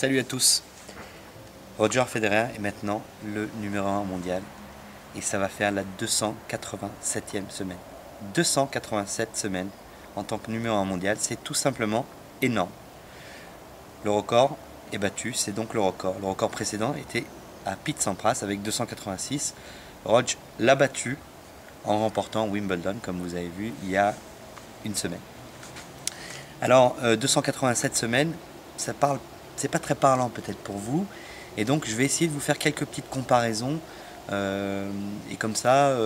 Salut à tous. Roger Federer est maintenant le numéro 1 mondial et ça va faire la 287e semaine. 287 semaines en tant que numéro 1 mondial, c'est tout simplement énorme. Le record est battu, c'est donc le record. Le record précédent était à Pete Sampras avec 286. Roger l'a battu en remportant Wimbledon, comme vous avez vu, il y a une semaine. Alors, 287 semaines, c'est pas très parlant peut-être pour vous, et donc je vais essayer de vous faire quelques petites comparaisons, et comme ça,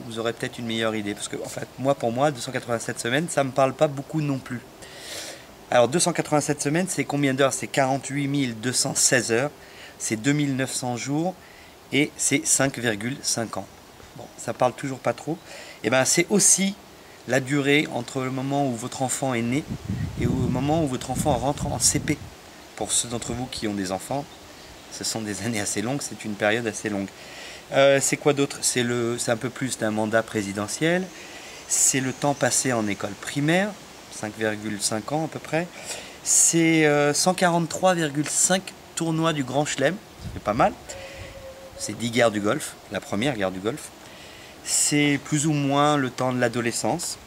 vous aurez peut-être une meilleure idée, parce que en fait, pour moi, 287 semaines, ça me parle pas beaucoup non plus. Alors, 287 semaines, c'est combien d'heures? C'est 48 216 heures, c'est 2900 jours, et c'est 5,5 ans. Bon, ça parle toujours pas trop. Et ben, c'est aussi la durée entre le moment où votre enfant est né et au moment où votre enfant rentre en CP. Pour ceux d'entre vous qui ont des enfants, ce sont des années assez longues, c'est une période assez longue. C'est quoi d'autre? C'est un peu plus d'un mandat présidentiel. C'est le temps passé en école primaire, 5,5 ans à peu près. C'est 143,5 tournois du Grand Chelem, c'est pas mal. C'est 10 guerres du Golfe, la première guerre du Golfe. C'est plus ou moins le temps de l'adolescence.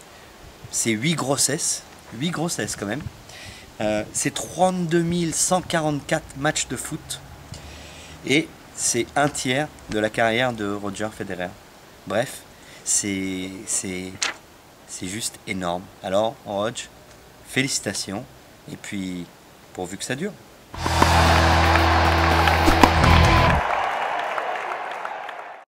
C'est 8 grossesses quand même. C'est 32 144 matchs de foot. Et c'est un tiers de la carrière de Roger Federer. Bref, c'est juste énorme. Alors, Roger, félicitations. Et puis, pourvu que ça dure.